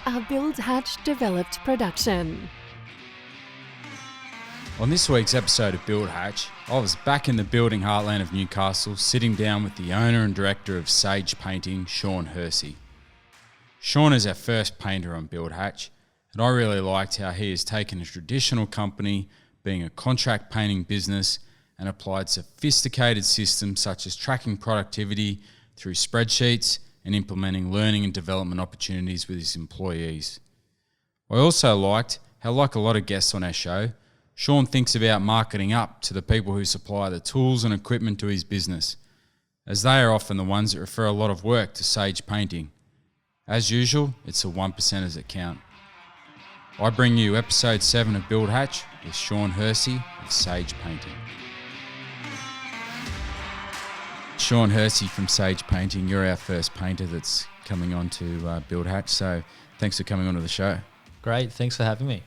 A Build Hatch developed production. On this week's episode of Build Hatch, I was back in the building heartland of Newcastle, sitting down with the owner and director of Sage Painting, Sean Hersee. Sean is our first painter on Build Hatch, and I really liked how he has taken a traditional company, being a contract painting business, and applied sophisticated systems such as tracking productivity through spreadsheets and implementing learning and development opportunities with his employees. I also liked how, like a lot of guests on our show, Sean thinks about marketing up to the people who supply the tools and equipment to his business, as they are often the ones that refer a lot of work to Sage Painting. As usual, it's the 1%ers that count. I bring you episode 7 of Build Hatch with Sean Hersee of Sage Painting. Sean Hersee from Sage Painting, you're our first painter that's coming on to Build Hatch, so thanks for coming onto the show. Great, thanks for having me.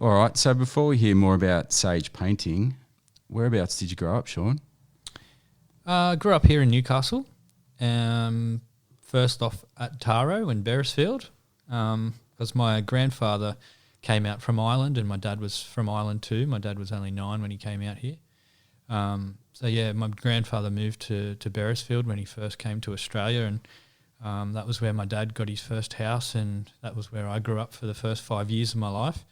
All right, so before we hear more about Sage Painting, whereabouts did you grow up, Sean? Grew up here in Newcastle. First off at Taro in Beresfield, because my grandfather came out from Ireland and my dad was from Ireland too. My dad was only 9 when he came out here. My grandfather moved to Beresfield when he first came to Australia, and that was where my dad got his first house, and that was where I grew up for the first 5 years of my life.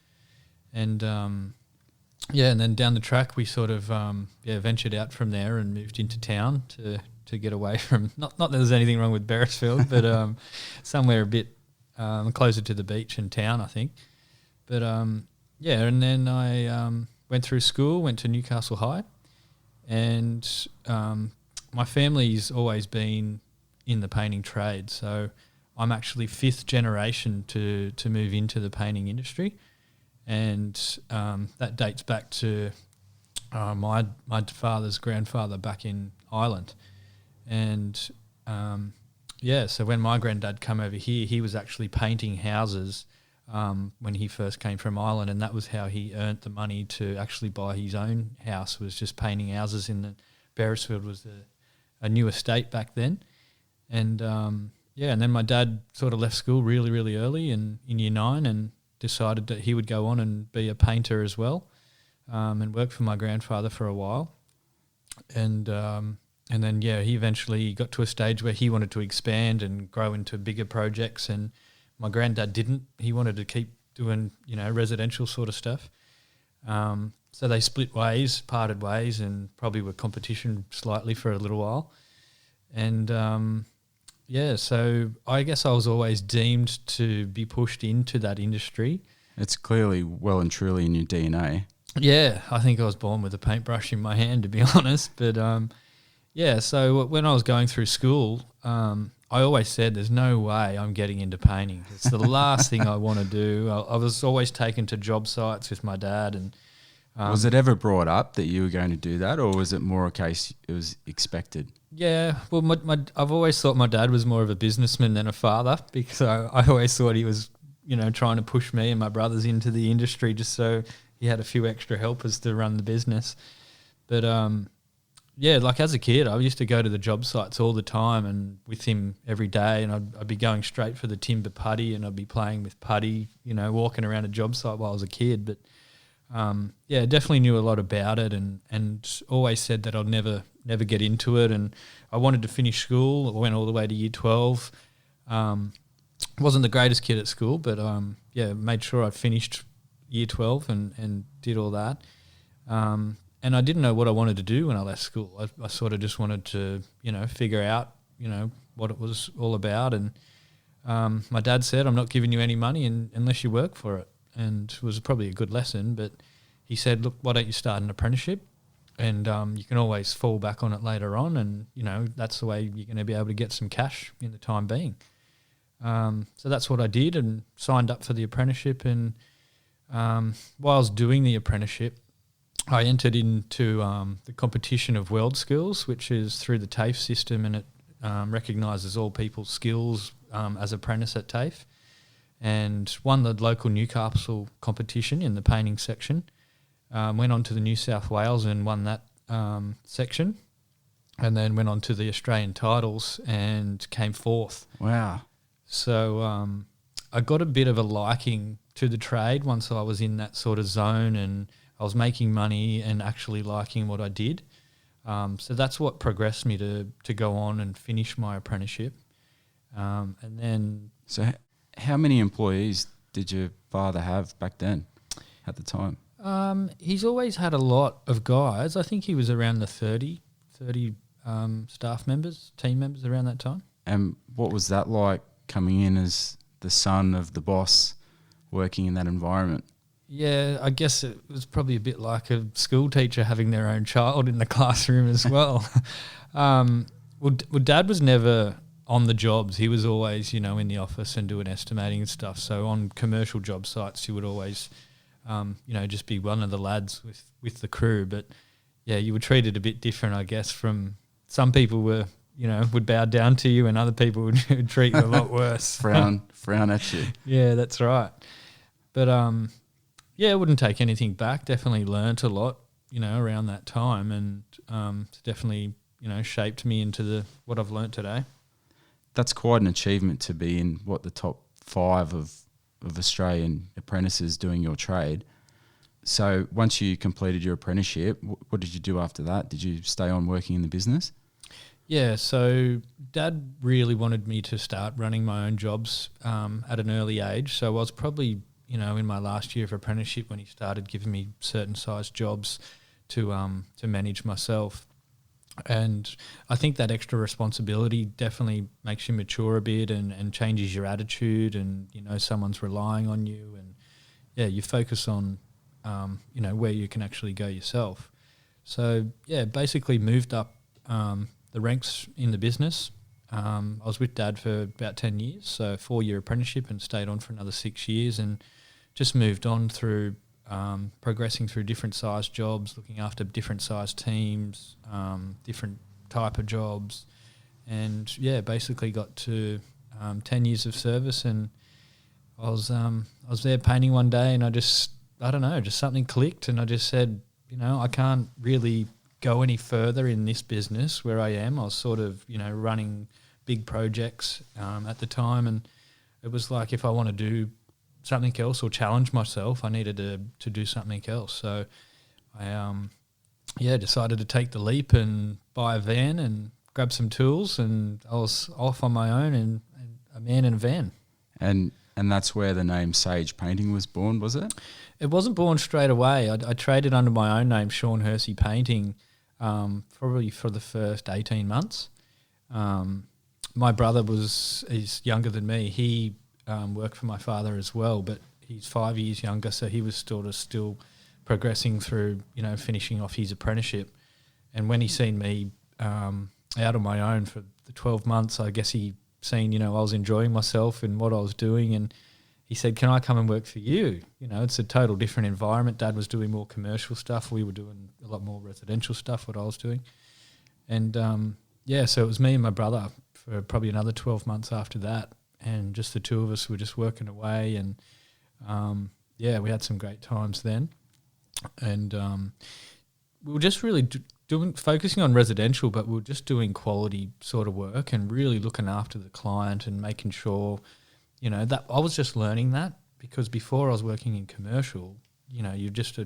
And and then down the track we sort of ventured out from there and moved into town to get away from, not that there's anything wrong with Beresfield, but somewhere a bit closer to the beach in town, I think. But and then I went through school, went to Newcastle High, and my family's always been in the painting trade, so I'm actually 5th generation to move into the painting industry. And that dates back to my father's grandfather back in Ireland. And so when my granddad came over here, he was actually painting houses when he first came from Ireland, and that was how he earned the money to actually buy his own house, was just painting houses in the Beresfield was a new estate back then. And and then my dad sort of left school really, really early in year 9 and decided that he would go on and be a painter as well, and work for my grandfather for a while. And then he eventually got to a stage where he wanted to expand and grow into bigger projects, and my granddad didn't. He wanted to keep doing, residential sort of stuff. So they split ways, parted ways, and probably were competition slightly for a little while. And so I guess I was always deemed to be pushed into that industry. It's clearly well and truly in your DNA. Yeah, I think I was born with a paintbrush in my hand, to be honest. But so when I was going through school, I always said there's no way I'm getting into painting. It's the last thing I want to do. I was always taken to job sites with my dad. And was it ever brought up that you were going to do that, or was it more a case it was expected? Yeah, well, I've always thought my dad was more of a businessman than a father, because I always thought he was, trying to push me and my brothers into the industry just so he had a few extra helpers to run the business. But like as a kid, I used to go to the job sites all the time and with him every day, and I'd be going straight for the timber putty, and I'd be playing with putty, walking around a job site while I was a kid. But definitely knew a lot about it, and always said that I'd never get into it. And I wanted to finish school. I went all the way to year 12. Wasn't the greatest kid at school, but made sure I finished year 12 and did all that. And I didn't know what I wanted to do when I left school. I sort of just wanted to, figure out, what it was all about. And my dad said, I'm not giving you any money unless you work for it. And it was probably a good lesson, but he said, look, why don't you start an apprenticeship? And you can always fall back on it later on, and, that's the way you're going to be able to get some cash in the time being. So that's what I did, and signed up for the apprenticeship. And while I was doing the apprenticeship, I entered into the competition of world skills, which is through the TAFE system, and it recognises all people's skills as apprentice at TAFE, and won the local Newcastle competition in the painting section. Went on to the New South Wales and won that section, and then went on to the Australian titles and came 4th. Wow. So I got a bit of a liking to the trade once I was in that sort of zone and I was making money and actually liking what I did. So that's what progressed me to go on and finish my apprenticeship. And then... So how many employees did your father have back then at the time? He's always had a lot of guys. I think he was around the 30 staff members, team members around that time. And what was that like coming in as the son of the boss working in that environment? Yeah, I guess it was probably a bit like a school teacher having their own child in the classroom as well. Well, Dad was never on the jobs. He was always, in the office and doing estimating and stuff. So on commercial job sites, he would always, just be one of the lads with the crew. But, yeah, you were treated a bit different, I guess, from some people would bow down to you and other people would treat you a lot worse. Frown at you. Yeah, that's right. But, I wouldn't take anything back. Definitely learnt a lot, around that time and it's definitely, shaped me into what I've learnt today. That's quite an achievement to be in, the top 5 of Australian apprentices doing your trade. So once you completed your apprenticeship, what did you do after that? Did you stay on working in the business? Yeah, so Dad really wanted me to start running my own jobs at an early age. So I was probably, in my last year of apprenticeship when he started giving me certain sized jobs to manage myself. And I think that extra responsibility definitely makes you mature a bit and changes your attitude and, someone's relying on you and, yeah, you focus on, where you can actually go yourself. So, yeah, basically moved up the ranks in the business. I was with Dad for about 10 years, so 4-year apprenticeship and stayed on for another 6 years and just moved on through progressing through different size jobs, looking after different size teams, different type of jobs, and basically got to 10 years of service. And I was there painting one day, and just something clicked, and I just said, I can't really go any further in this business where I am. I was sort of running big projects at the time, and it was like if I want to do something else or challenge myself, I needed to do something else. So I decided to take the leap and buy a van and grab some tools, and I was off on my own and a man in a van. And that's where the name Sage Painting was born, was it? It wasn't born straight away. I traded under my own name, Sean Hersee Painting, probably for the first 18 months. My brother is younger than me. He worked for my father as well, but he's 5 years younger, so he was still progressing through, finishing off his apprenticeship. And when he seen me out on my own for the 12 months, I guess he seen, I was enjoying myself and what I was doing, and he said, "Can I come and work for you?" It's a total different environment. Dad was doing more commercial stuff. We were doing a lot more residential stuff, what I was doing. And, so it was me and my brother for probably another 12 months after that. And just the two of us were just working away, and we had some great times then. And we were just really focusing on residential, but we were just doing quality sort of work and really looking after the client and making sure, that I was just learning that, because before I was working in commercial, you're just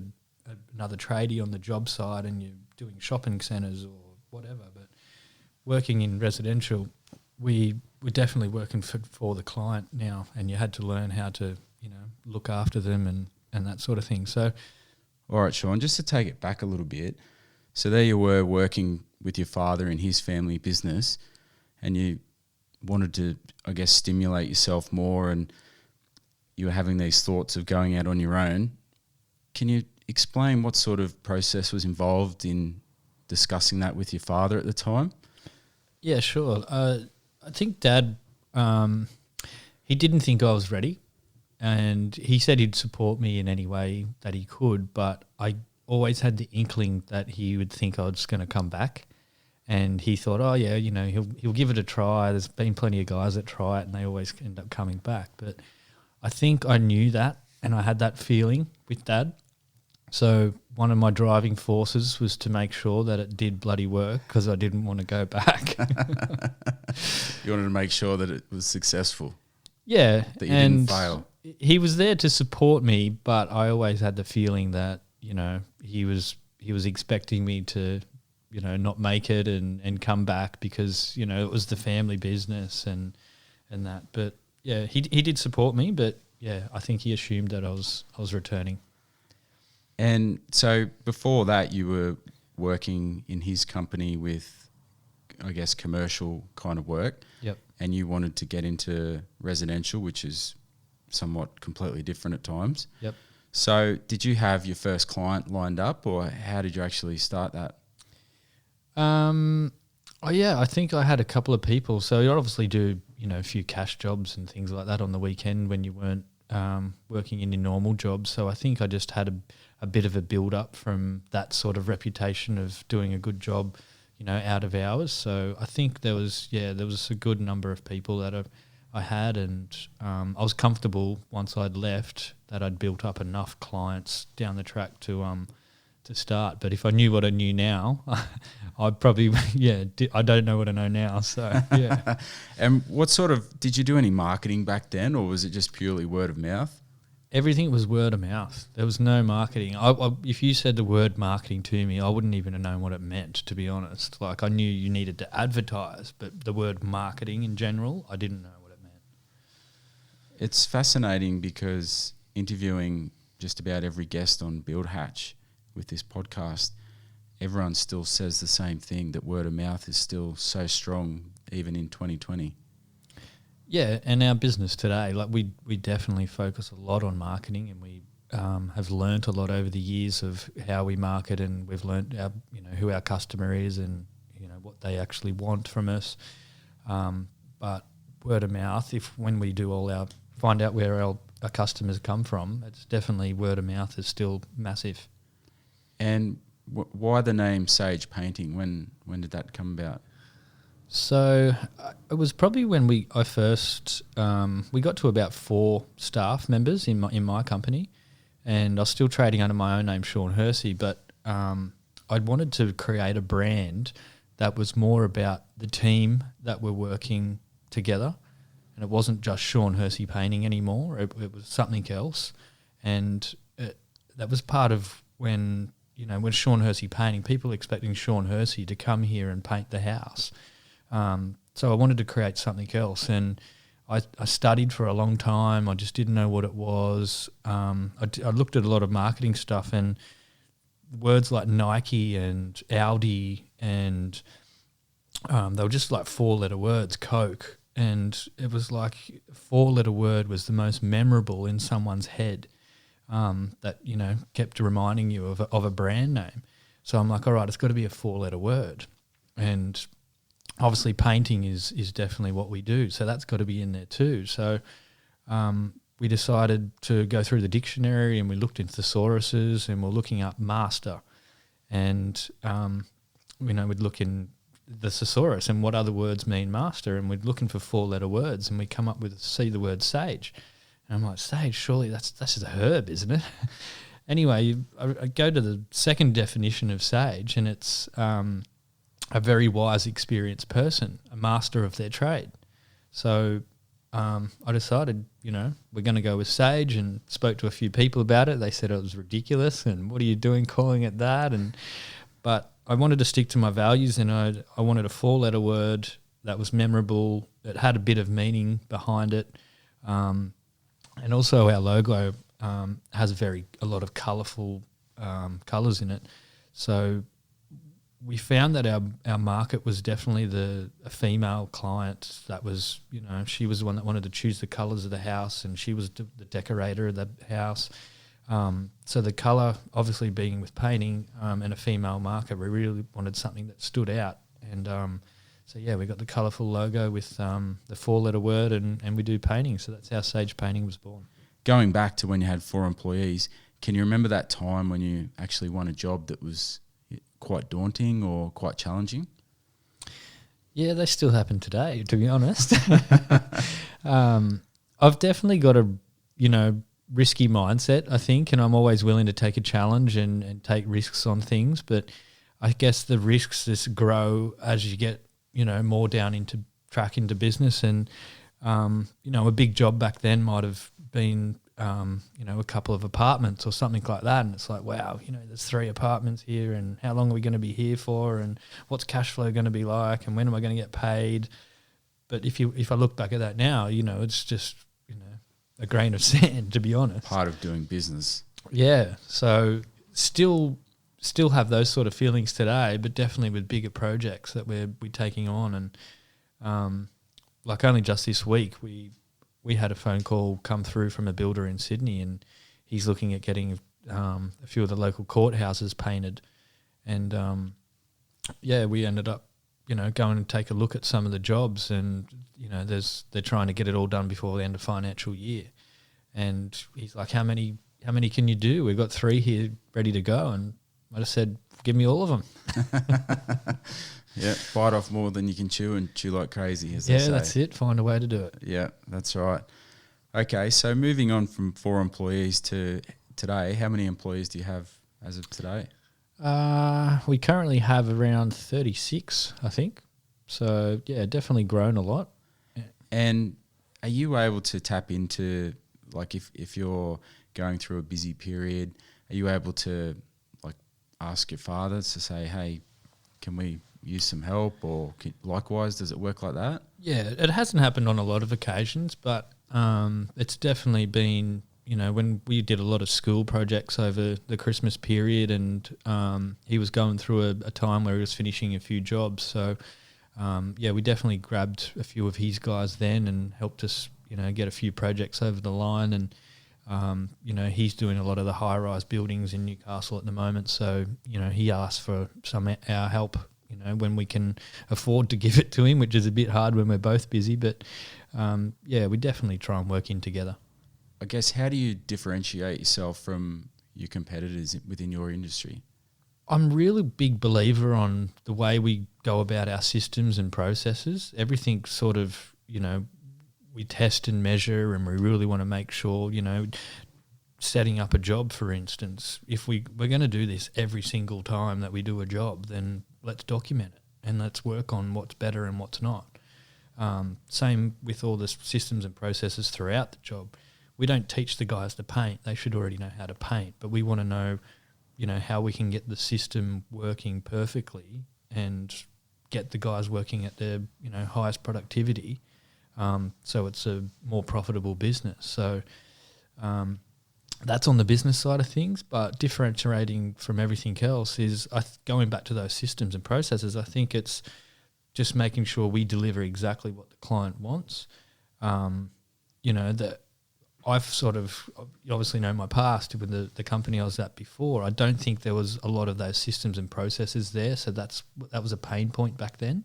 another tradie on the job site and you're doing shopping centres or whatever. But working in residential, we're definitely working for the client now, and you had to learn how to, look after them and that sort of thing. So, all right, Sean, just to take it back a little bit. So there you were working with your father in his family business, and you wanted to, I guess, stimulate yourself more, and you were having these thoughts of going out on your own. Can you explain what sort of process was involved in discussing that with your father at the time? Yeah, sure. I think Dad, he didn't think I was ready, and he said he'd support me in any way that he could, but I always had the inkling that he would think I was going to come back, and he thought, oh yeah, he'll give it a try. There's been plenty of guys that try it and they always end up coming back. But I think I knew that, and I had that feeling with Dad. So one of my driving forces was to make sure that it did bloody work, because I didn't want to go back. You wanted to make sure that it was successful. Yeah, that you didn't fail? He was there to support me, but I always had the feeling that he was expecting me to not make it and come back because it was the family business and that. But yeah, he did support me, but yeah, I think he assumed that I was returning. And so before that, you were working in his company with, I guess, commercial kind of work. Yep. And you wanted to get into residential, which is somewhat completely different at times. Yep. So did you have your first client lined up, or how did you actually start that? I think I had a couple of people. So you obviously do, a few cash jobs and things like that on the weekend when you weren't working in your normal job. So I think I just had a bit of a build up from that sort of reputation of doing a good job, out of hours. So I think there was a good number of people that I had, and I was comfortable once I'd left that I'd built up enough clients down the track to start. But if I knew what I knew now, I'd probably I don't know what I know now. So yeah. And what sort of, did you do any marketing back then, or was it just purely word of mouth? Everything was word of mouth. There was no marketing. If you said the word marketing to me, I wouldn't even have known what it meant, to be honest. Like, I knew you needed to advertise, but the word marketing in general, I didn't know what it meant. It's fascinating because interviewing just about every guest on Build Hatch with this podcast, everyone still says the same thing, that word of mouth is still so strong even in 2020. Yeah, and our business today, like we definitely focus a lot on marketing, and we have learnt a lot over the years of how we market, and we've learnt who our customer is and what they actually want from us. But word of mouth, when we do find out where our customers come from, it's definitely word of mouth is still massive. And why the name Sage Painting? When did that come about? So it was probably when we got to about 4 staff members in my company, and I was still trading under my own name, Sean Hersee, but I'd wanted to create a brand that was more about the team that were working together, and it wasn't just Sean Hersee Painting anymore. It was something else, and that was part of when Sean Hersee Painting, people expecting Sean Hersee to come here and paint the house. So I wanted to create something else, and I studied for a long time. I just didn't know what it was. I looked at a lot of marketing stuff, and words like Nike and Audi, and they were just like 4-letter words, Coke, and it was like a 4-letter word was the most memorable in someone's head, that kept reminding you of a brand name. So I'm like, all right, it's got to be a 4-letter word, and obviously painting is definitely what we do, so that's got to be in there too. So we decided to go through the dictionary, and we looked into thesauruses, and we're looking up master, and we'd look in the thesaurus and what other words mean master, and we're looking for 4-letter words, and we come up with the word sage, and I'm like, sage, surely that's just a herb, isn't it? Anyway, I go to the second definition of sage, and it's a very wise, experienced person, a master of their trade. So I decided, we're going to go with sage, and spoke to a few people about it. They said it was ridiculous, and what are you doing calling it that? But I wanted to stick to my values, and I wanted a 4-letter word that was memorable. It had a bit of meaning behind it, and also our logo has a lot of colourful colours in it. So we found that our market was definitely a female client that was, she was the one that wanted to choose the colours of the house, and she was the decorator of the house. So the colour, obviously being with painting and a female market, we really wanted something that stood out. And we got the colourful logo with the 4-letter word, and we do painting. So that's how Sage Painting was born. Going back to when you had 4 employees, can you remember that time when you actually won a job that was quite daunting or quite challenging? Yeah, they still happen today, to be honest. I've definitely got a, risky mindset, I think, and I'm always willing to take a challenge and take risks on things. But I guess the risks just grow as you get, more down into business. And A big job back then might have been, a couple of apartments or something like that. And it's like, wow, there's 3 apartments here, and how long are we going to be here for, and what's cash flow going to be like, and when am I going to get paid? But if I look back at that now, it's just, a grain of sand, to be honest. Part of doing business. Yeah. So still have those sort of feelings today, but definitely with bigger projects that we're taking on. And like only just this week, we had a phone call come through from a builder in Sydney, and he's looking at getting a few of the local courthouses painted. And we ended up going and take a look at some of the jobs, and they're trying to get it all done before the end of financial year. And he's like, how many can you do? We've got 3 here ready to go. And I just said, give me all of them. Yeah, bite off more than you can chew, and chew like crazy, as they say. Yeah, that's it. Find a way to do it. Yeah, that's right. Okay, so moving on from 4 employees to today, how many employees do you have as of today? We currently have around 36, I think. So, yeah, definitely grown a lot. Yeah. And are you able to tap into, like, if you're going through a busy period, are you able to, like, ask your father to say, hey, can we use some help, or likewise, does it work like that? Yeah, it hasn't happened on a lot of occasions, but it's definitely been, when we did a lot of school projects over the Christmas period, and he was going through a time where he was finishing a few jobs. So, we definitely grabbed a few of his guys then and helped us, get a few projects over the line. And, he's doing a lot of the high-rise buildings in Newcastle at the moment. So, he asked for our help, when we can afford to give it to him, which is a bit hard when we're both busy. But, we definitely try and work in together. I guess, how do you differentiate yourself from your competitors within your industry? I'm really big believer on the way we go about our systems and processes. Everything sort of, we test and measure, and we really want to make sure, setting up a job, for instance, if we're going to do this every single time that we do a job, then let's document it and let's work on what's better and what's not. Same with all the systems and processes throughout the job. We don't teach the guys to paint. They should already know how to paint, but we want to know, how we can get the system working perfectly and get the guys working at their, highest productivity, so it's a more profitable business. So that's on the business side of things, but differentiating from everything else is going back to those systems and processes. I think it's just making sure we deliver exactly what the client wants. That I've sort of, you obviously know my past with the company I was at before. I don't think there was a lot of those systems and processes there, so that was a pain point back then.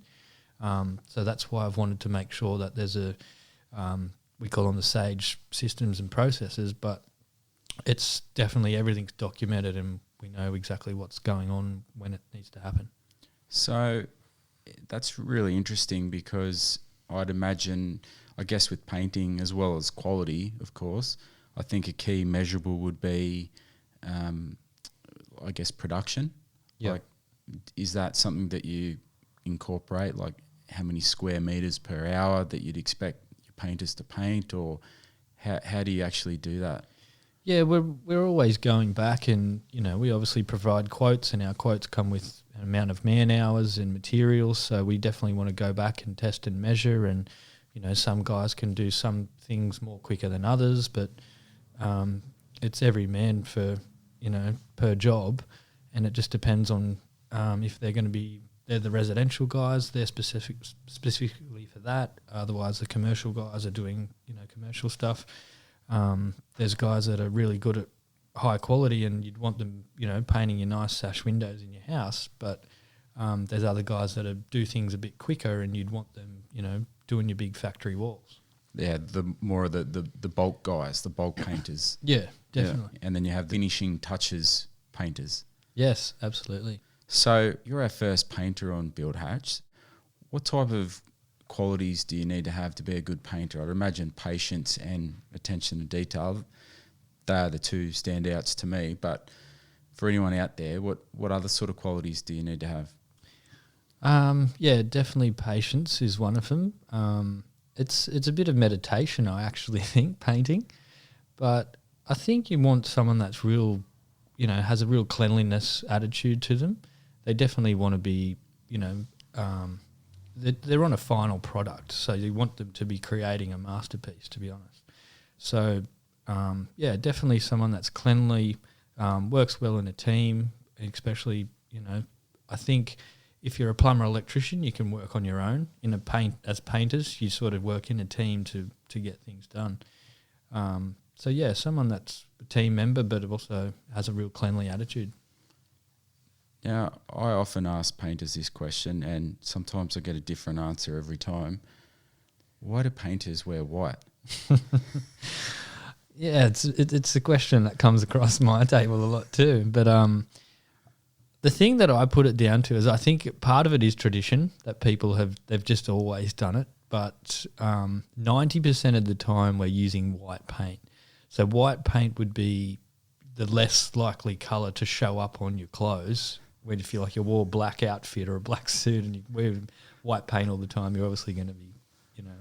So that's why I've wanted to make sure that there's we call them the SAGE systems and processes, but it's definitely everything's documented and we know exactly what's going on when it needs to happen. So that's really interesting, because I'd imagine, I guess with painting as well as quality, of course, I think a key measurable would be, production. Yep. Like, is that something that you incorporate, like how many square meters per hour that you'd expect your painters to paint, or how do you actually do that? Yeah, we're always going back, and we obviously provide quotes, and our quotes come with an amount of man hours and materials. So we definitely want to go back and test and measure. And some guys can do some things more quicker than others, but it's every man for per job, and it just depends on if they're going to be. They're the residential guys. They're specifically for that. Otherwise, the commercial guys are doing commercial stuff. There's guys that are really good at high quality, and you'd want them, painting your nice sash windows in your house. But there's other guys that do things a bit quicker, and you'd want them, doing your big factory walls. Yeah, the more of the bulk guys, the bulk painters. Yeah, definitely. Yeah. And then you have the finishing touches painters. Yes, absolutely. So you're our first painter on Build Hatch. What type of qualities do you need to have to be a good painter? I'd imagine patience and attention to detail. They are the two standouts to me. But for anyone out there, what other sort of qualities do you need to have? Definitely patience is one of them. it's a bit of meditation, I actually think, painting. But I think you want someone that's real, has a real cleanliness attitude to them. They definitely want to be, they're on a final product, so you want them to be creating a masterpiece, to be honest. So, definitely someone that's cleanly, works well in a team, especially, I think if you're a plumber or electrician, you can work on your own. As painters, you sort of work in a team to get things done. Someone that's a team member but also has a real cleanly attitude. Now, I often ask painters this question, and sometimes I get a different answer every time. Why do painters wear white? Yeah, it's a question that comes across my table a lot too. But the thing that I put it down to is I think part of it is tradition, that they've just always done it. But 90% of the time we're using white paint. So white paint would be the less likely colour to show up on your clothes. When if you wore a black outfit or a black suit and you wear white paint all the time, you're obviously going to be,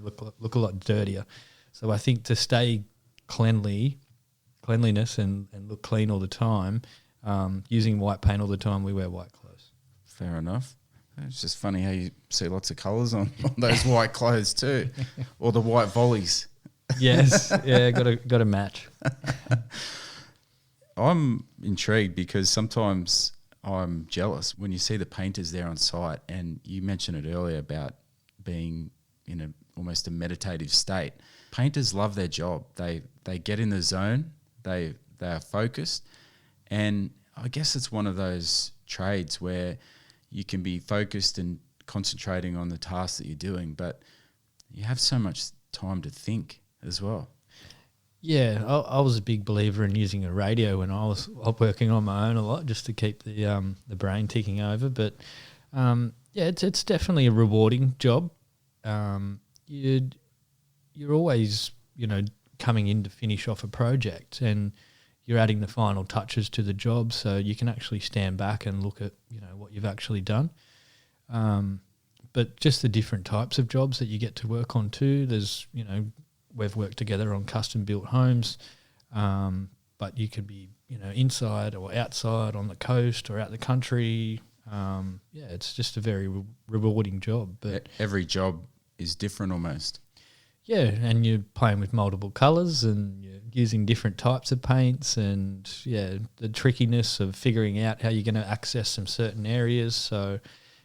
look a lot dirtier. So I think to stay cleanliness and look clean all the time, using white paint all the time, we wear white clothes. Fair enough. It's just funny how you see lots of colours on those white clothes too, or the white volleys. Yes, yeah, got to match. I'm intrigued because sometimes I'm jealous when you see the painters there on site, and you mentioned it earlier about being in almost a meditative state. Painters love their job. They get in the zone. They are focused, and I guess it's one of those trades where you can be focused and concentrating on the task that you're doing, but you have so much time to think as well. Yeah, I was a big believer in using a radio when I was working on my own a lot, just to keep the brain ticking over. But it's definitely a rewarding job. You're always coming in to finish off a project, and you're adding the final touches to the job, so you can actually stand back and look at what you've actually done. But just the different types of jobs that you get to work on too. There's we've worked together on custom built homes, but you could be inside or outside, on the coast or out the country. It's just a very rewarding job. But every job is different almost. Yeah, and you're playing with multiple colours and you're using different types of paints, and the trickiness of figuring out how you're going to access some certain areas. So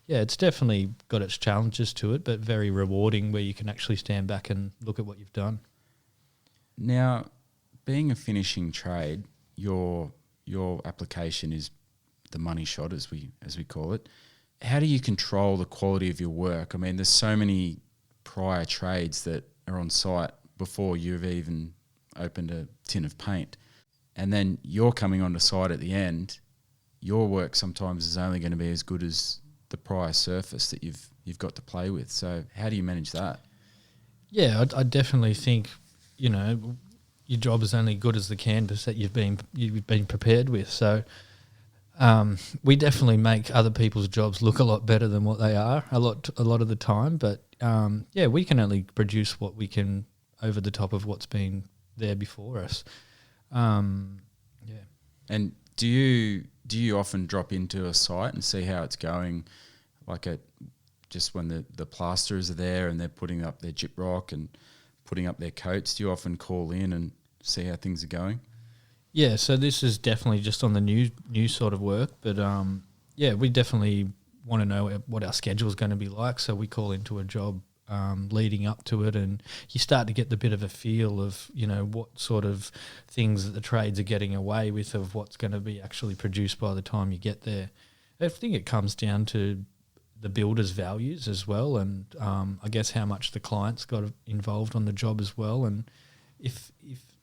it's definitely got its challenges to it, but very rewarding, where you can actually stand back and look at what you've done. Now, being a finishing trade, your application is the money shot, as we call it. How do you control the quality of your work? I mean, there's so many prior trades that are on site before you've even opened a tin of paint, and then you're coming onto site at the end. Your work sometimes is only going to be as good as the prior surface that you've got to play with. So how do you manage that? Yeah, I definitely think your job is only good as the canvas that you've been prepared with. So we definitely make other people's jobs look a lot better than what they are a lot of the time. But we can only produce what we can over the top of what's been there before us. And do you often drop into a site and see how it's going, just when the plasterers are there and they're putting up their gyprock and putting up their coats? Do you often call in and see how things are going? Yeah, so this is definitely just on the new sort of work, but we definitely want to know what our schedule is going to be like. So we call into a job leading up to it, and you start to get the bit of a feel of what sort of things that the trades are getting away with, of what's going to be actually produced by the time you get there. I think it comes down to the builder's values as well, and I guess how much the client's got involved on the job as well. And if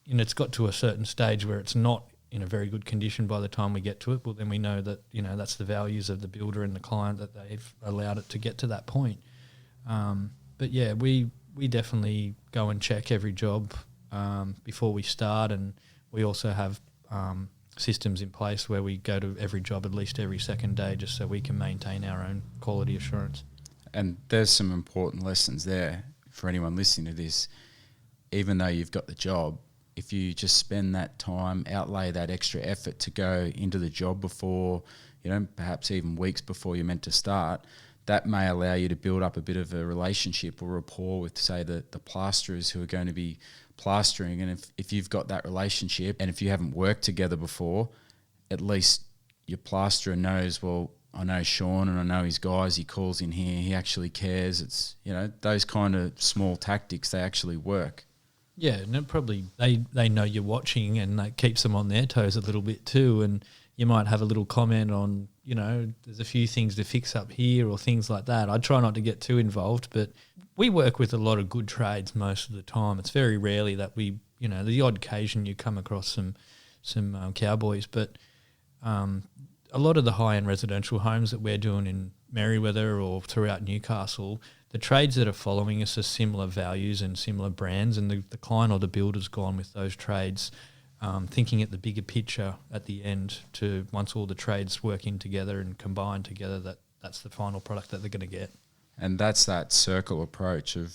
it's got to a certain stage where it's not in a very good condition by the time we get to it, well, then we know that that's the values of the builder and the client, that they've allowed it to get to that point. We definitely go and check every job before we start, and we also have systems in place where we go to every job at least every second day, just so we can maintain our own quality assurance. And there's some important lessons there for anyone listening to this, even though you've got the job, if you just spend that time, outlay that extra effort to go into the job before, perhaps even weeks before you're meant to start, that may allow you to build up a bit of a relationship or rapport with, say, the plasterers who are going to be plastering. And if you've got that relationship, and if you haven't worked together before, at least your plasterer knows, well, I know Sean and I know his guys, he calls in here, he actually cares. It's, those kind of small tactics, they actually work. Yeah, and it probably they know you're watching, and that keeps them on their toes a little bit too. And you might have a little comment on, there's a few things to fix up here or things like that. I try not to get too involved, but we work with a lot of good trades most of the time. It's very rarely that we, the odd occasion you come across some cowboys, but a lot of the high-end residential homes that we're doing in Merriweather or throughout Newcastle, the trades that are following us are similar values and similar brands, and the client or the builder's gone with those trades, thinking at the bigger picture at the end, to once all the trades work in together and combine together, that's the final product that they're going to get. And that's that circle approach of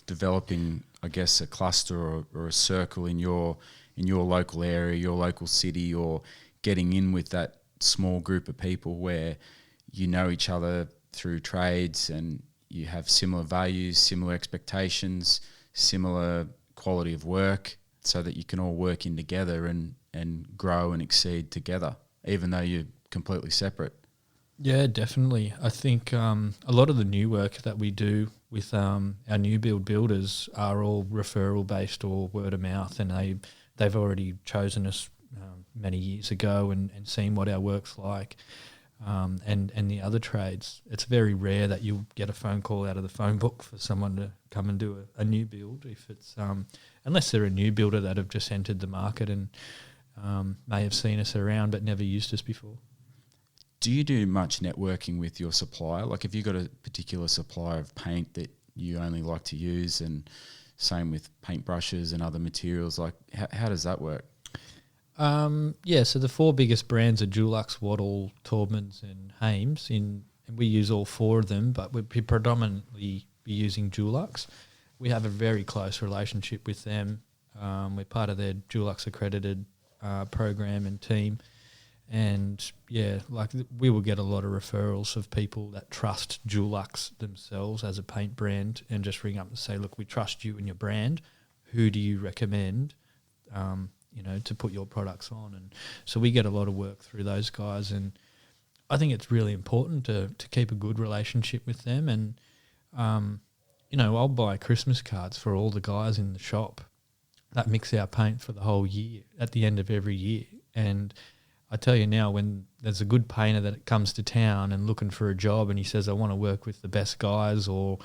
developing, I guess, a cluster or a circle in your local area, your local city, or getting in with that small group of people where you know each other through trades and you have similar values, similar expectations, similar quality of work, so that you can all work in together and grow and exceed together, even though you're completely separate. Yeah, definitely. I think a lot of the new work that we do with our new builders are all referral based or word of mouth, and they've already chosen us many years ago and seen what our work's like. And the other trades, it's very rare that you'll get a phone call out of the phone book for someone to come and do a new build, if it's unless they're a new builder that have just entered the market and may have seen us around but never used us before. Do you do much networking with your supplier? Like, have you got a particular supplier of paint that you only like to use, and same with paintbrushes and other materials? Like, how does that work? So the four biggest brands are Dulux, Wattle, Taubmans and Hames. And we use all four of them, but we'd predominantly be using Dulux. We have a very close relationship with them. We're part of their Dulux accredited program and team. And, we will get a lot of referrals of people that trust Dulux themselves as a paint brand and just ring up and say, look, we trust you and your brand. Who do you recommend to put your products on? And so we get a lot of work through those guys, and I think it's really important to keep a good relationship with them. And I'll buy Christmas cards for all the guys in the shop that mix our paint for the whole year at the end of every year. And I tell you now, when there's a good painter that comes to town and looking for a job and he says, I want to work with the best guys, or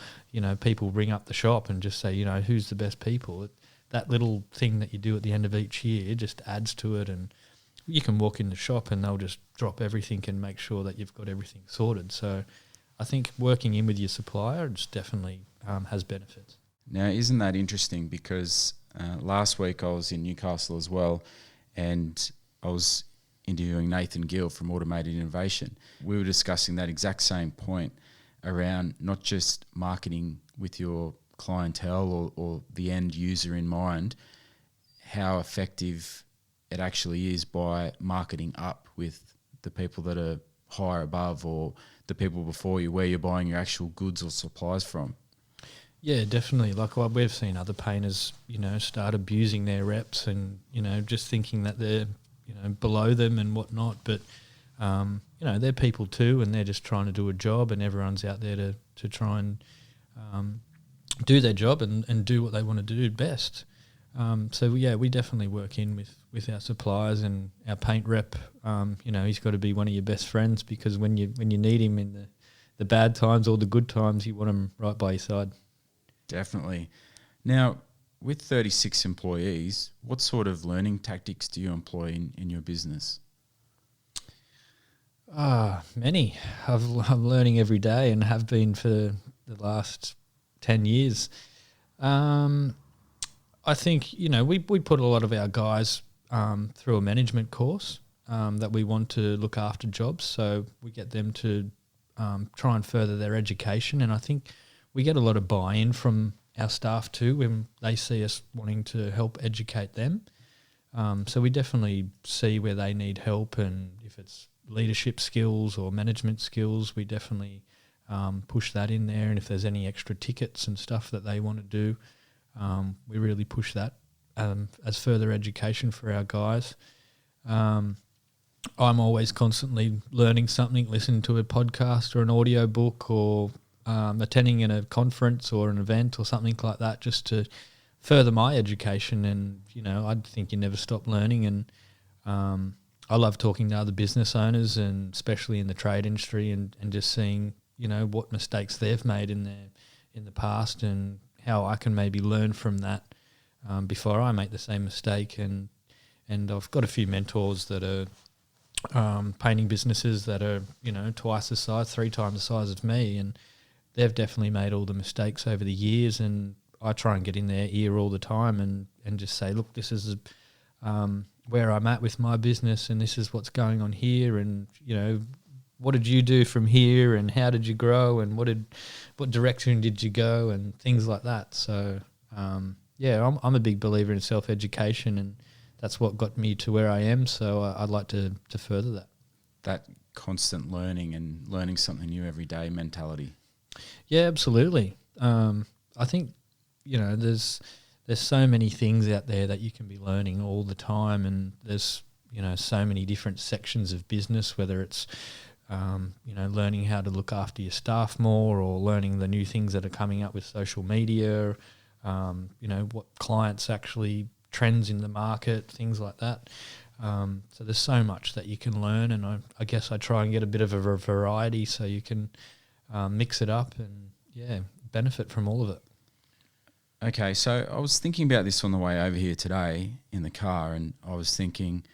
people ring up the shop and just say, who's the best people, that little thing that you do at the end of each year just adds to it. And you can walk in the shop and they'll just drop everything and make sure that you've got everything sorted. So I think working in with your supplier just definitely has benefits. Now, isn't that interesting? Because last week I was in Newcastle as well, and I was interviewing Nathan Gill from Automated Innovation. We were discussing that exact same point around not just marketing with your clientele or the end user in mind, how effective it actually is by marketing up with the people that are higher above, or the people before you, where you're buying your actual goods or supplies from. Yeah, definitely. Like, we've seen other painters, start abusing their reps and, just thinking that they're, below them and whatnot. But, they're people too, and they're just trying to do a job, and everyone's out there to try and do their job and do what they want to do best. We definitely work in with our suppliers and our paint rep. He's got to be one of your best friends, because when you need him in the bad times or the good times, you want him right by your side. Definitely. Now, with 36 employees, what sort of learning tactics do you employ in your business? Many. I'm learning every day and have been for the last 10 years. I think, we put a lot of our guys through a management course that we want to look after jobs. So we get them to try and further their education. And I think we get a lot of buy-in from our staff too when they see us wanting to help educate them. So we definitely see where they need help, and if it's leadership skills or management skills, we definitely push that in there. And if there's any extra tickets and stuff that they want to do, we really push that as further education for our guys. I'm always constantly learning something, listening to a podcast or an audio book, or attending in a conference or an event or something like that, just to further my education. And, I think you never stop learning. And I love talking to other business owners, and especially in the trade industry, and just seeing, what mistakes they've made in the past, and how I can maybe learn from that before I make the same mistake. And I've got a few mentors that are painting businesses that are, twice the size, 3 times the size of me, and they've definitely made all the mistakes over the years. And I try and get in their ear all the time and just say, look, this is where I'm at with my business, and this is what's going on here, and what did you do from here, and how did you grow, and what direction did you go, and things like that. So I'm a big believer in self-education, and that's what got me to where I am. So I'd like to further that. That constant learning and learning something new every day mentality. Yeah, absolutely. I think there's so many things out there that you can be learning all the time, and there's so many different sections of business, whether it's learning how to look after your staff more, or learning the new things that are coming up with social media, what clients actually, trends in the market, things like that. So there's so much that you can learn, and I guess I try and get a bit of a variety so you can mix it up and benefit from all of it. Okay, so I was thinking about this on the way over here today in the car, and I was thinking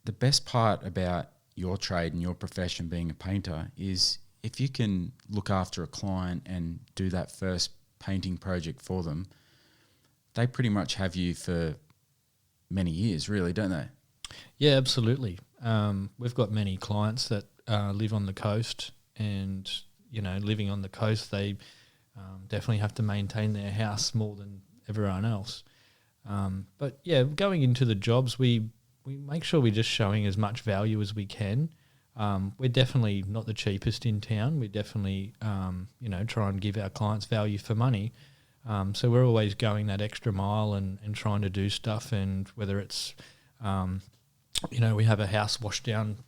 the best part about your trade and your profession being a painter is if you can look after a client and do that first painting project for them, they pretty much have you for many years, really, don't they? Yeah, absolutely. We've got many clients that live on the coast, and, living on the coast, they definitely have to maintain their house more than everyone else. But, going into the jobs, we make sure we're just showing as much value as we can. We're definitely not the cheapest in town. We definitely, try and give our clients value for money. So we're always going that extra mile and trying to do stuff. And whether it's, we have a house wash down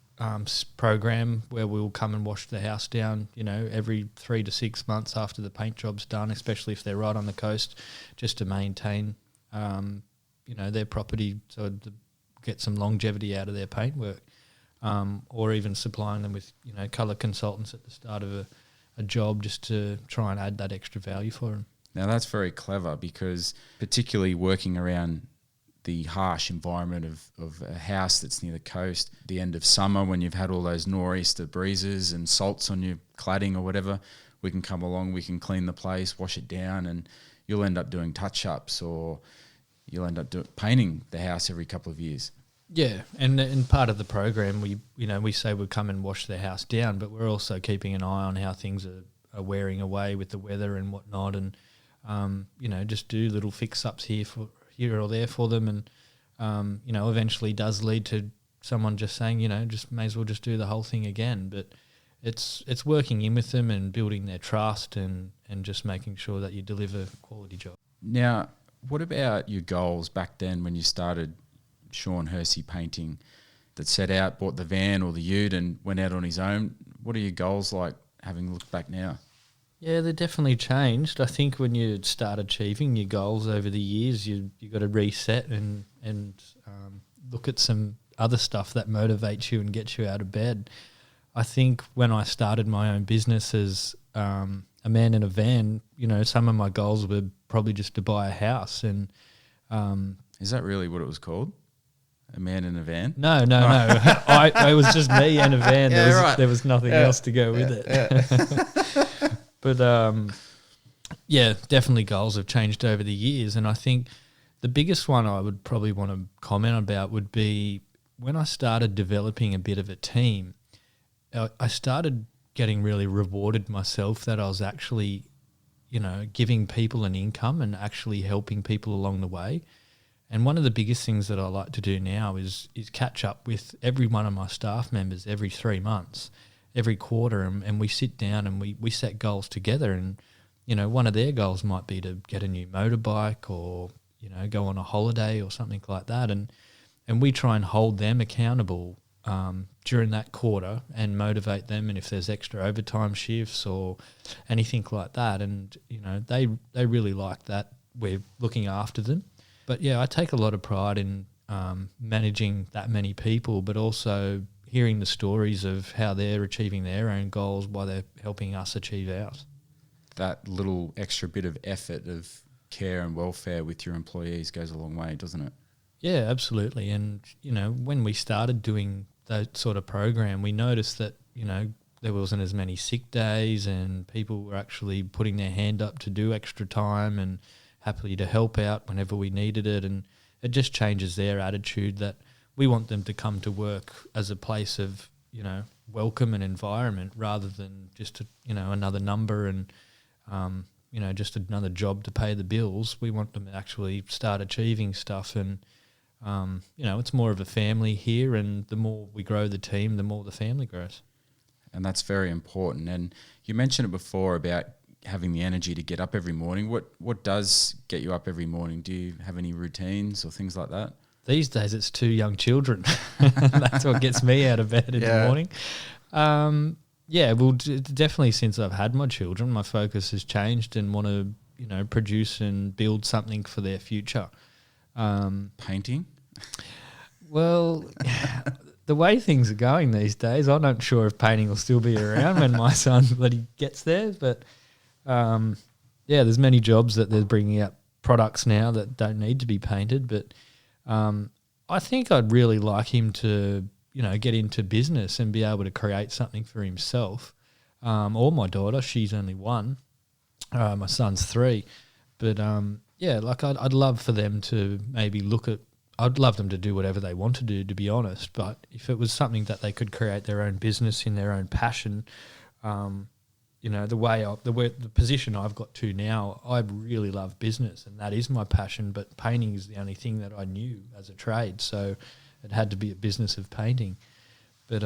program where we'll come and wash the house down, every 3 to 6 months after the paint job's done, especially if they're right on the coast, just to maintain, their property, so to get some longevity out of their paint work. Or even supplying them with, colour consultants at the start of a job, just to try and add that extra value for them. Now that's very clever, because particularly working around the harsh environment of a house that's near the coast, the end of summer when you've had all those nor'easter breezes and salts on your cladding or whatever, we can come along, we can clean the place, wash it down, and you'll end up doing touch-ups, or you'll end up painting the house every couple of years. Yeah, and part of the program, we say we'll come and wash the house down, but we're also keeping an eye on how things are wearing away with the weather and whatnot, and just do little fix-ups here or there for them, and eventually does lead to someone just saying, just may as well just do the whole thing again. But it's working in with them and building their trust, and just making sure that you deliver a quality job. Now, what about your goals back then when you started Sean Hersee Painting, that set out, bought the van or the ute and went out on his own? What are your goals like, having looked back now? Yeah, they definitely changed. I think when you start achieving your goals over the years, you got to reset and look at some other stuff that motivates you and gets you out of bed. I think when I started my own business as a man in a van, some of my goals were probably just to buy a house. And is that really what it was called? A man in a van? No. It was just me and a van. Yeah, there was nothing else to go with it. Yeah. But definitely goals have changed over the years. And I think the biggest one I would probably want to comment about would be when I started developing a bit of a team, I started getting really rewarded myself that I was actually, giving people an income and actually helping people along the way. And one of the biggest things that I like to do now is catch up with every one of my staff members every 3 months, every quarter, and we sit down and we set goals together. And, one of their goals might be to get a new motorbike or, go on a holiday or something like that. And we try and hold them accountable during that quarter and motivate them. And if there's extra overtime shifts or anything like that, and, they really like that we're looking after them. But, yeah, I take a lot of pride in managing that many people, but also hearing the stories of how they're achieving their own goals while they're helping us achieve ours. That little extra bit of effort of care and welfare with your employees goes a long way, doesn't it? Yeah, absolutely. And, when we started doing that sort of program, we noticed that, there wasn't as many sick days and people were actually putting their hand up to do extra time and happily to help out whenever we needed it. And it just changes their attitude that we want them to come to work as a place of, welcome and environment rather than just, another number and, just another job to pay the bills. We want them to actually start achieving stuff. And, it's more of a family here, and the more we grow the team, the more the family grows. And that's very important. And you mentioned it before about having the energy to get up every morning. What does get you up every morning? Do you have any routines or things like that? These days it's 2 young children. That's what gets me out of bed in the morning. Definitely since I've had my children, my focus has changed and want to, produce and build something for their future. Painting? Well, the way things are going these days, I'm not sure if painting will still be around when my son gets there. But, there's many jobs that they're bringing out products now that don't need to be painted. But I think I'd really like him to, get into business and be able to create something for himself. Or my daughter, she's only 1. My son's 3. But, I'd love for them to maybe I'd love them to do whatever they want to do, to be honest. But if it was something that they could create their own business in their own passion, the position I've got to now, I really love business and that is my passion. But painting is the only thing that I knew as a trade, so it had to be a business of painting. But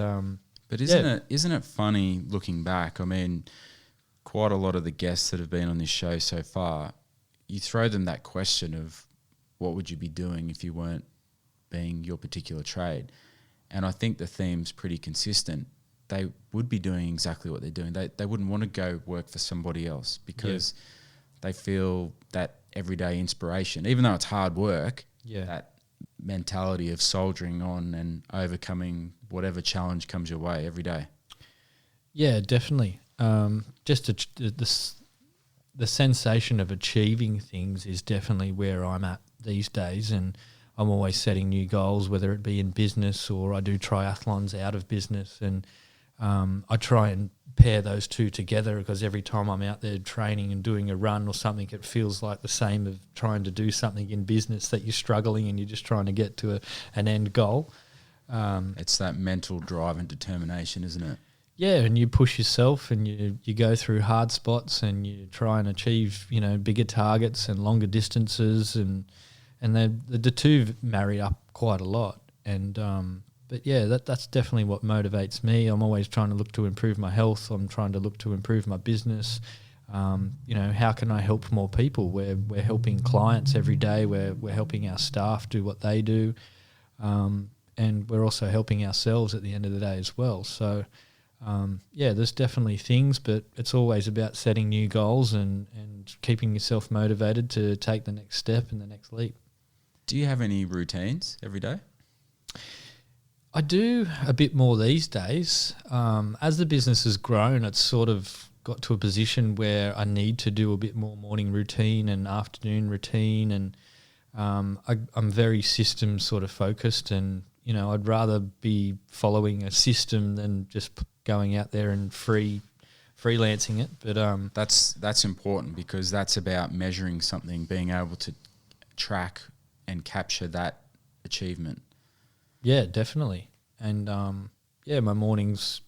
isn't it funny looking back? I mean, quite a lot of the guests that have been on this show so far, you throw them that question of what would you be doing if you weren't being your particular trade? And I think the theme's pretty consistent. They would be doing exactly what they're doing. They wouldn't want to go work for somebody else because they feel that everyday inspiration, even though it's hard work, that mentality of soldiering on and overcoming whatever challenge comes your way every day. Yeah, definitely. The sensation of achieving things is definitely where I'm at these days, and I'm always setting new goals, whether it be in business or I do triathlons out of business, and I try and pair those two together because every time I'm out there training and doing a run or something, it feels like the same of trying to do something in business that you're struggling and you're just trying to get to an end goal. It's that mental drive and determination, isn't it? Yeah, and you push yourself and you go through hard spots and you try and achieve, bigger targets and longer distances, and the two marry up quite a lot. And but yeah, that's definitely what motivates me. I'm always trying to look to improve my health. I'm trying to look to improve my business. How can I help more people? We're helping clients every day. We're helping our staff do what they do, and we're also helping ourselves at the end of the day as well. So. There's definitely things, but it's always about setting new goals and keeping yourself motivated to take the next step and the next leap. Do you have any routines every day? I do a bit more these days. As the business has grown, it's sort of got to a position where I need to do a bit more morning routine and afternoon routine, and I'm very system sort of focused, and I'd rather be following a system than just going out there and freelancing it. But that's important because that's about measuring something, being able to track and capture that achievement. Yeah, definitely. And yeah, my mornings,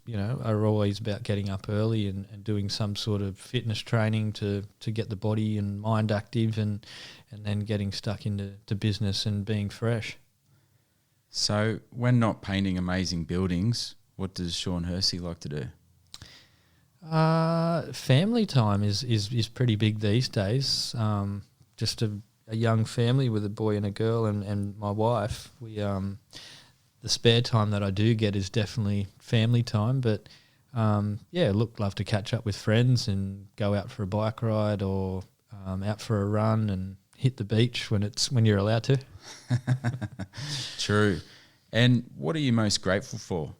are always about getting up early and doing some sort of fitness training to get the body and mind active and then getting stuck into business and being fresh. So when not painting amazing buildings, what does Sean Hersee like to do? Family time is pretty big these days. Just a young family with a boy and a girl and my wife. We the spare time that I do get is definitely family time, but love to catch up with friends and go out for a bike ride or out for a run and hit the beach when you're allowed to. True. And what are you most grateful for?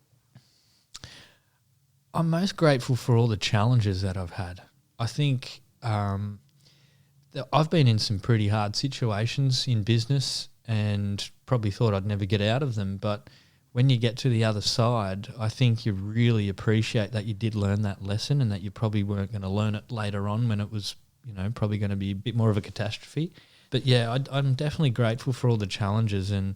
I'm most grateful for all the challenges that I've had. I think that I've been in some pretty hard situations in business and probably thought I'd never get out of them. But when you get to the other side, I think you really appreciate that you did learn that lesson and that you probably weren't going to learn it later on when it was, probably going to be a bit more of a catastrophe. But yeah, I'm definitely grateful for all the challenges. And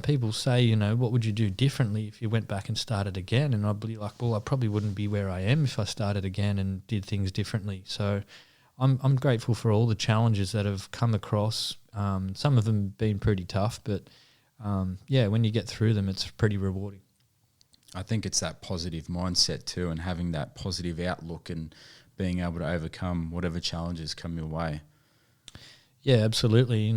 people say, what would you do differently if you went back and started again? And I'd be like, well, I probably wouldn't be where I am if I started again and did things differently. So I'm grateful for all the challenges that have come across. Some of them been pretty tough, but when you get through them, it's pretty rewarding. I think it's that positive mindset too, and having that positive outlook and being able to overcome whatever challenges come your way. Yeah, absolutely.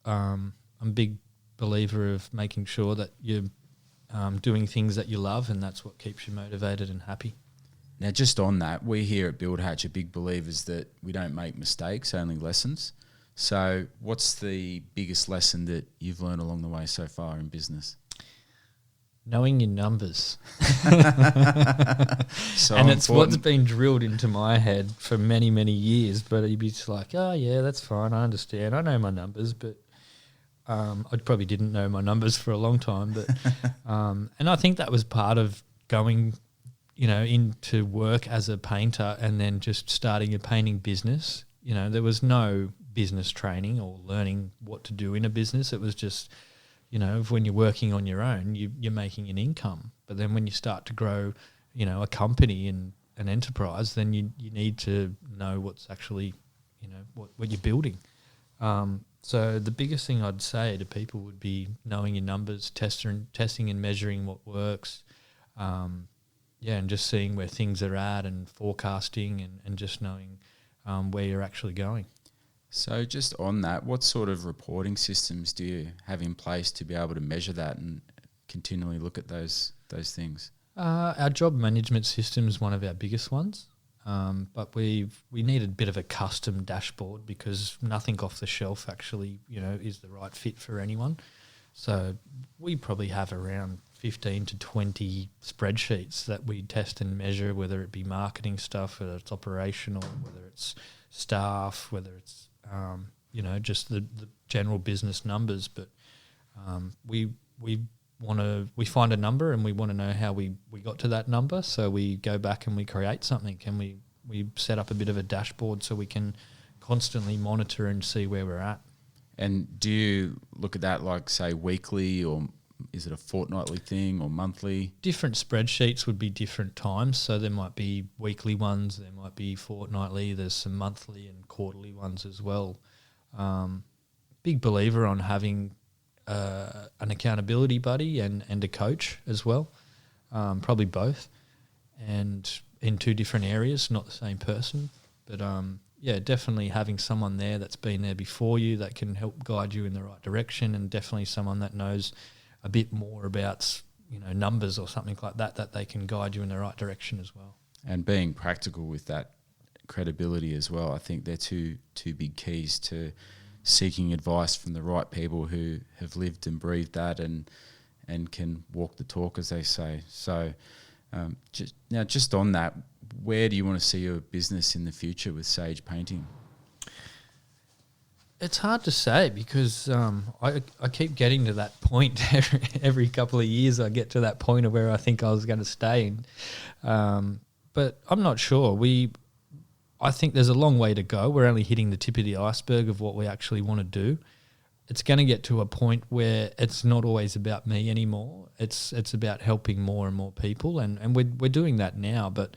I'm a big believer of making sure that you're doing things that you love, and that's what keeps you motivated and happy. Now, just on that, we here at Build Hatch are big believers that we don't make mistakes, only lessons. So what's the biggest lesson that you've learned along the way so far in business? Knowing your numbers. So and it's what's been drilled into my head for many, many years. But you'd be just like, oh, yeah, that's fine. I understand. I know my numbers. But I probably didn't know my numbers for a long time. But and I think that was part of going into work as a painter and then just starting a painting business. There was no business training or learning what to do in a business. It was just, when you're working on your own, you're making an income. But then when you start to grow, a company and an enterprise, then you need to know what's actually, what you're building. So the biggest thing I'd say to people would be knowing your numbers, testing and measuring what works, and just seeing where things are at and forecasting and just knowing where you're actually going. So just on that, what sort of reporting systems do you have in place to be able to measure that and continually look at those things? Our job management system is one of our biggest ones, but we need a bit of a custom dashboard because nothing off the shelf actually is the right fit for anyone. So we probably have around 15 to 20 spreadsheets that we test and measure, whether it be marketing stuff, whether it's operational, whether it's staff, whether it's just the general business numbers. But we find a number and we want to know how we got to that number. So we go back and we create something and we set up a bit of a dashboard so we can constantly monitor and see where we're at. And do you look at that like, say, weekly, or is it a fortnightly thing or monthly? Different spreadsheets would be different times. So there might be weekly ones, there might be fortnightly, there's some monthly and quarterly ones as well. Big believer on having an accountability buddy and a coach as well, probably both, and in two different areas, not the same person. But definitely having someone there that's been there before you that can help guide you in the right direction, and definitely someone that knows a bit more about numbers or something like that they can guide you in the right direction as well. And being practical with that credibility as well. I think they're two big keys to seeking advice from the right people who have lived and breathed that and can walk the talk, as they say. So just on that, where do you want to see your business in the future with Sage Painting? It's hard to say because I keep getting to that point every couple of years. I get to that point of where I think I was going to stay, but I'm not sure. I think there's a long way to go. We're only hitting the tip of the iceberg of what we actually want to do. it's going to get to a point where it's not always about me anymore. It's about helping more and more people, and we're doing that now. But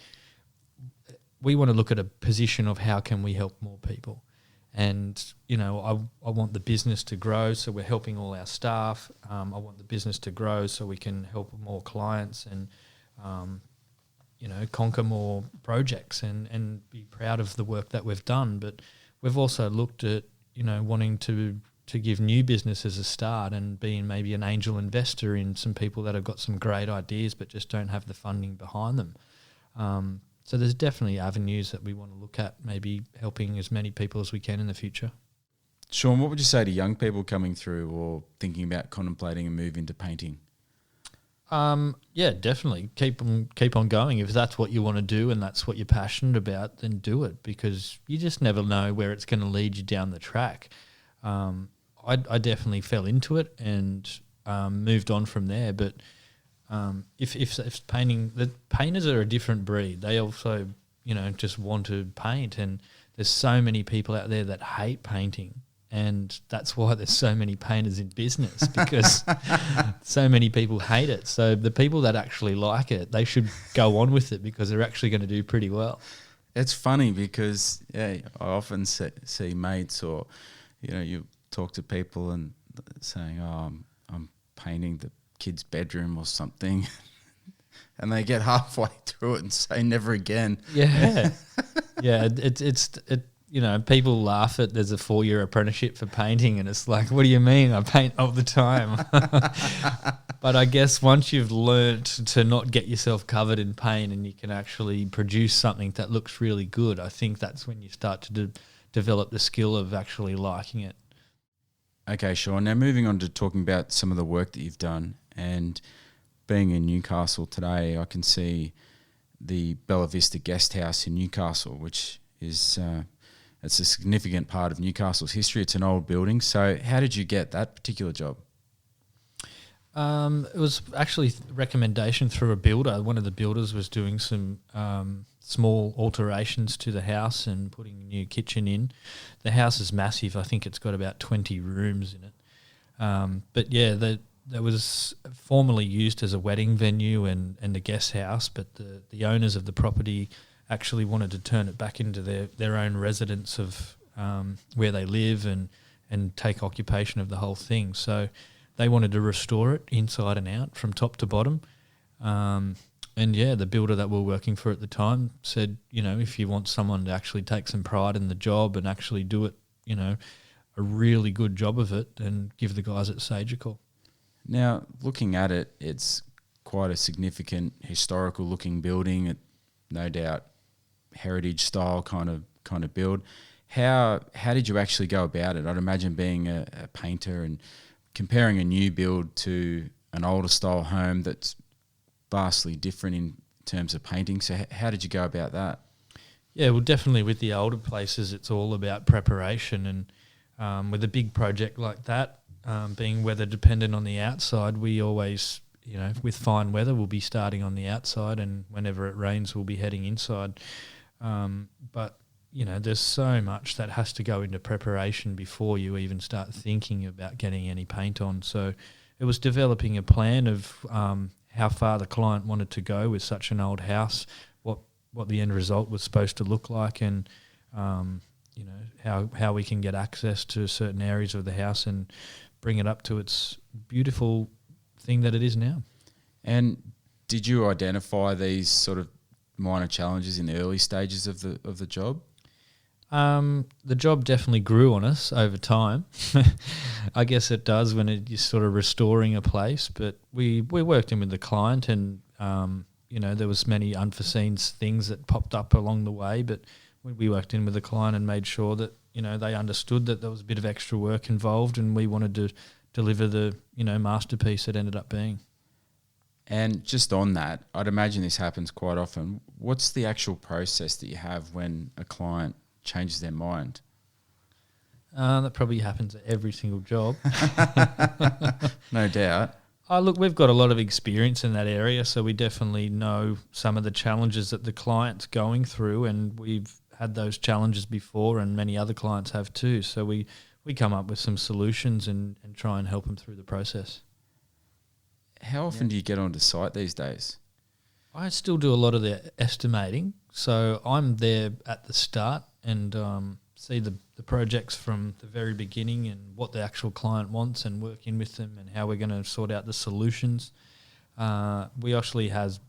we want to look at a position of how can we help more people. And, I want the business to grow, so we're helping all our staff. I want the business to grow so we can help more clients and, conquer more projects and be proud of the work that we've done. But we've also looked at, wanting to give new businesses a start and being maybe an angel investor in some people that have got some great ideas but just don't have the funding behind them. So there's definitely avenues that we want to look at, maybe helping as many people as we can in the future. Sean, what would you say to young people coming through or thinking about contemplating a move into painting? Yeah, definitely. Keep on going. If that's what you want to do and that's what you're passionate about, then do it, because you just never know where it's going to lead you down the track. I definitely fell into it and moved on from there. But if painting, the painters are a different breed. They also, just want to paint, and there's so many people out there that hate painting. And that's why there's so many painters in business, because so many people hate it. So the people that actually like it, they should go on with it, because they're actually going to do pretty well. It's funny because, I often see mates or, you talk to people and saying, I'm painting the kid's bedroom or something. And they get halfway through it and say never again. Yeah. Yeah, people laugh at there's a 4-year apprenticeship for painting, and it's like, what do you mean? I paint all the time. But I guess once you've learnt to not get yourself covered in paint and you can actually produce something that looks really good, I think that's when you start to develop the skill of actually liking it. Okay, Sean. Now moving on to talking about some of the work that you've done, and being in Newcastle today, I can see the Bella Vista guest house in Newcastle, which is it's a significant part of Newcastle's history. It's an old building. So how did you get that particular job? It was actually recommendation through a builder. One of the builders was doing some small alterations to the house and putting a new kitchen in. The house is massive. I think it's got about 20 rooms in it. But yeah, that was formerly used as a wedding venue and a guest house, but the owners of the property actually wanted to turn it back into their own residence of where they live and take occupation of the whole thing. So they wanted to restore it inside and out from top to bottom. And yeah, the builder that we were working for at the time said, if you want someone to actually take some pride in the job and actually do it, a really good job of it, then give the guys at Sage a call. Now, looking at it, it's quite a significant historical looking building. It, no doubt, heritage style kind of build. How did you actually go about it? I'd imagine being a painter and comparing a new build to an older style home that's vastly different in terms of painting. So how did you go about that? Yeah, well, definitely with the older places, it's all about preparation. And with a big project like that, being weather dependent on the outside, we always, with fine weather, we'll be starting on the outside, and whenever it rains, we'll be heading inside. But there's so much that has to go into preparation before you even start thinking about getting any paint on. So it was developing a plan of how far the client wanted to go with such an old house, what the end result was supposed to look like, and how we can get access to certain areas of the house and bring it up to its beautiful thing that it is now. And did you identify these sort of minor challenges in the early stages of the job? The job definitely grew on us over time. I guess it does when you're sort of restoring a place. But we worked in with the client, and there was many unforeseen things that popped up along the way. But we worked in with the client and made sure that they understood that there was a bit of extra work involved, and we wanted to deliver the masterpiece it ended up being. And just on that, I'd imagine this happens quite often. What's the actual process that you have when a client changes their mind? That probably happens at every single job. No doubt. Look, we've got a lot of experience in that area, so we definitely know some of the challenges that the client's going through, and we've had those challenges before, and many other clients have too. So we we come up with some solutions and try and help them through the process. How often do you get onto site these days? I still do a lot of the estimating, so I'm there at the start and see the projects from the very beginning and what the actual client wants and work in with them and how we're going to sort out the solutions. We actually have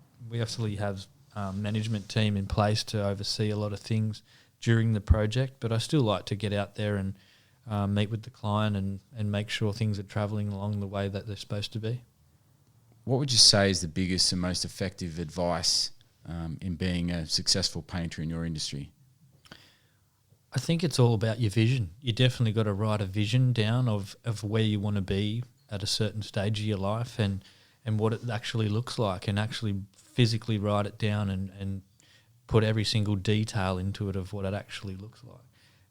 management team in place to oversee a lot of things during the project, but I still like to get out there and meet with the client and make sure things are travelling along the way that they're supposed to be. What would you say is the biggest and most effective advice in being a successful painter in your industry? I think it's all about your vision. You definitely got to write a vision down of where you want to be at a certain stage of your life and what it actually looks like, and actually physically write it down and put every single detail into it of what it actually looks like.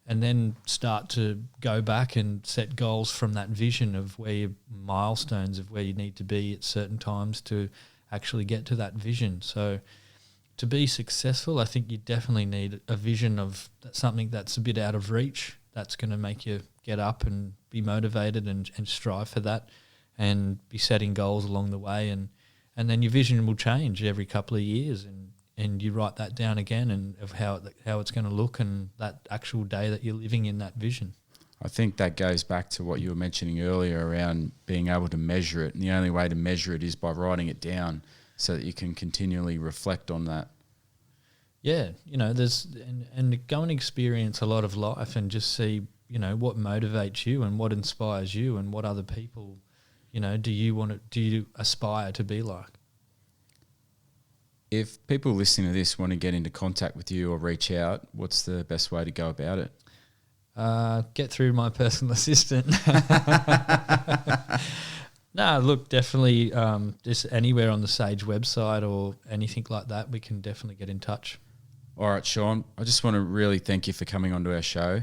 And then start to go back and set goals from that vision of where your milestones of where you need to be at certain times to actually get to that vision. So to be successful, I think you definitely need a vision of something that's a bit out of reach, that's going to make you get up and be motivated and strive for that and be setting goals along the way. And then your vision will change every couple of years, and you write that down again and of how it's going to look and that actual day that you're living in that vision. I think that goes back to what you were mentioning earlier around being able to measure it. And the only way to measure it is by writing it down so that you can continually reflect on that. Yeah, there's and go and experience a lot of life and just see, what motivates you and what inspires you and what other people, do you aspire to be like? If people listening to this want to get into contact with you or reach out, what's the best way to go about it? Get through my personal assistant. No, look, definitely just anywhere on the Sage website or anything like that, we can definitely get in touch. All right, Sean, I just want to really thank you for coming onto our show.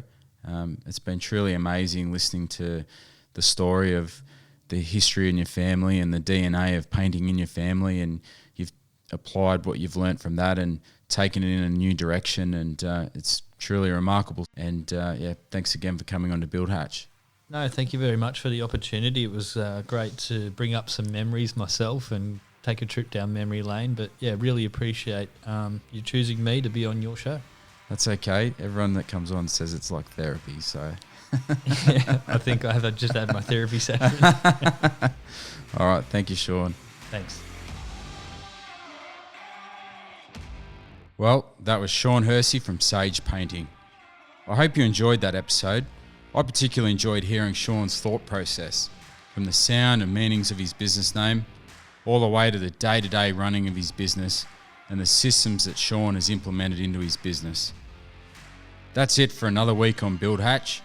It's been truly amazing listening to the story of the history in your family and the DNA of painting in your family, and you've applied what you've learnt from that and taken it in a new direction, and it's truly remarkable. And thanks again for coming on to Build Hatch. No, thank you very much for the opportunity. It was great to bring up some memories myself and take a trip down memory lane. But yeah, really appreciate you choosing me to be on your show. That's okay. Everyone that comes on says it's like therapy, so... Yeah, I think I have just had my therapy session. All right, thank you, Sean. Thanks. Well, that was Sean Hersee from Sage Painting. I hope you enjoyed that episode. I particularly enjoyed hearing Sean's thought process, from the sound and meanings of his business name, all the way to the day-to-day running of his business and the systems that Sean has implemented into his business. That's it for another week on Build Hatch.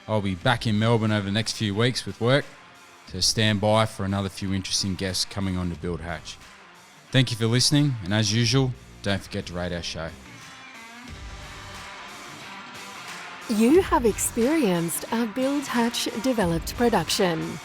I'll be back in Melbourne over the next few weeks with work, so stand by for another few interesting guests coming on to Build Hatch. Thank you for listening, and as usual, don't forget to rate our show. You have experienced a Build Hatch developed production.